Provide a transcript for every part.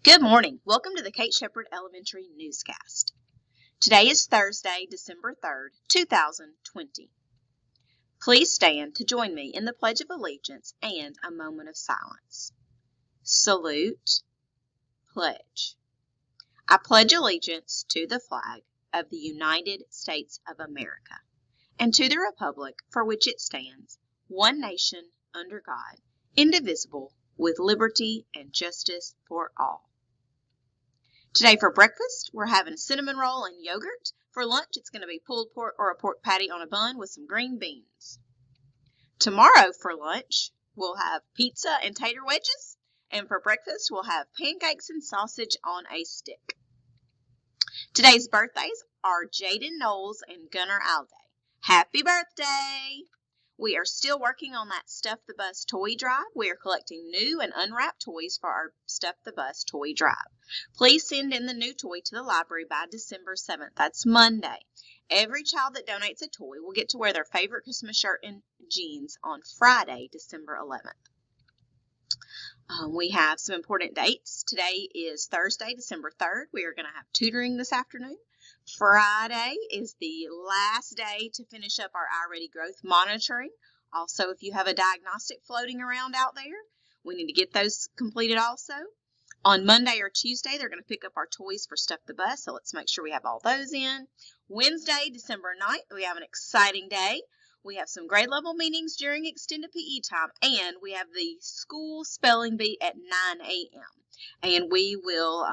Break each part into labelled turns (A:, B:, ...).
A: Good morning. Welcome to the Kate Shepherd Elementary Newscast. Today is Thursday, December 3rd, 2020. Please stand to join me in the Pledge of Allegiance and a moment of silence. Salute, pledge. I pledge allegiance to the flag of the United States of America and to the republic for which it stands, one nation under God, indivisible, with liberty and justice for all. Today for breakfast, we're having a cinnamon roll and yogurt. For lunch, it's going to be pulled pork or a pork patty on a bun with some green beans. Tomorrow for lunch, we'll have pizza and tater wedges. And for breakfast, we'll have pancakes and sausage on a stick. Today's birthdays are Jaden Knowles and Gunnar Alday. Happy birthday! We are still working on that Stuff the Bus toy drive. We are collecting new and unwrapped toys for our Stuff the Bus toy drive. Please send in the new toy to the library by December 7th. That's Monday. Every child that donates a toy will get to wear their favorite Christmas shirt and jeans on Friday, December 11th. We have some important dates. Today is Thursday, December 3rd. We are going to have tutoring this afternoon. Friday is the last day to finish up our iReady growth monitoring. Also, if you have a diagnostic floating around out there, we need to get those completed also. On Monday or Tuesday, they're going to pick up our toys for Stuff the Bus, so let's make sure we have all those in. Wednesday, December 9th, we have an exciting day. We have some grade level meetings during extended PE time, and we have the school spelling bee at 9 a.m. And we will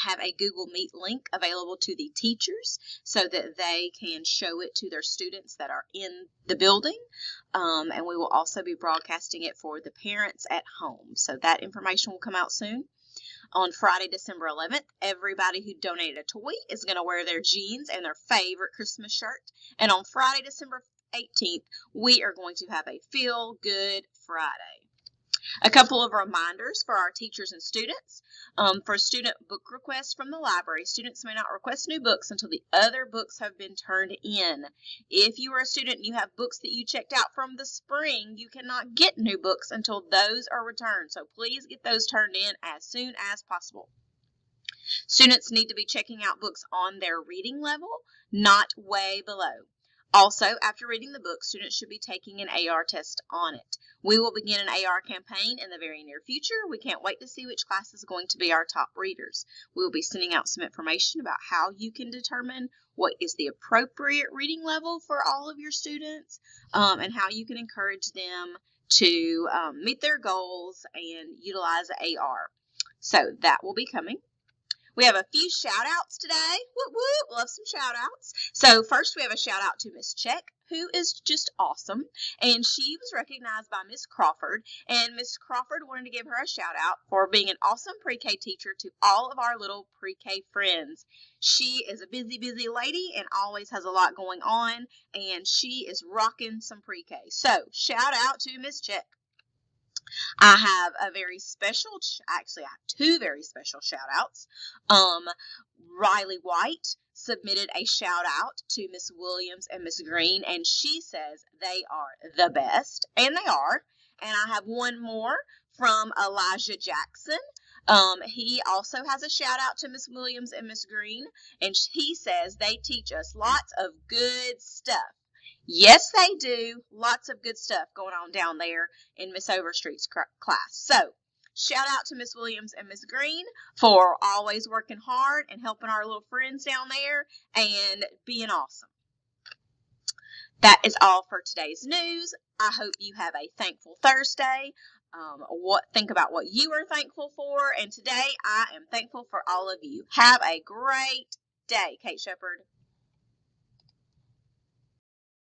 A: have a Google Meet link available to the teachers so that they can show it to their students that are in the building. And we will also be broadcasting it for the parents at home. So that information will come out soon. On Friday, December 11th, everybody who donated a toy is going to wear their jeans and their favorite Christmas shirt. And on Friday, December 18th, we are going to have a Feel Good Friday. A couple of reminders for our teachers and students. For student book requests from the library, students may not request new books until the other books have been turned in. If you are a student and you have books that you checked out from the spring, you cannot get new books until those are returned. So please get those turned in as soon as possible. Students need to be checking out books on their reading level, not way below. Also, after reading the book, students should be taking an AR test on it. We will begin an AR campaign in the very near future. We can't wait to see which class is going to be our top readers. We will be sending out some information about how you can determine what is the appropriate reading level for all of your students and how you can encourage them to meet their goals and utilize AR. So that will be coming. We have a few shout-outs today. Whoop, whoop. Love some shout-outs. So first we have a shout-out to Miss Check, who is just awesome. And she was recognized by Miss Crawford. And Miss Crawford wanted to give her a shout-out for being an awesome pre-K teacher to all of our little pre-K friends. She is a busy, busy lady and always has a lot going on. And she is rocking some pre-K. So shout-out to Miss Check. I have a very special, actually I have two very special shout outs. Riley White submitted a shout out to Miss Williams and Miss Green, and she says they are the best, and they are. And I have one more from Elijah Jackson. He also has a shout out to Miss Williams and Miss Green, and he says they teach us lots of good stuff. Yes, they do. Lots of good stuff going on down there in Miss Overstreet's class. So, shout out to Miss Williams and Miss Green for always working hard and helping our little friends down there and being awesome. That is all for today's news. I hope you have a thankful Thursday. Think about what you are thankful for. And today, I am thankful for all of you. Have a great day, Kate Shepherd.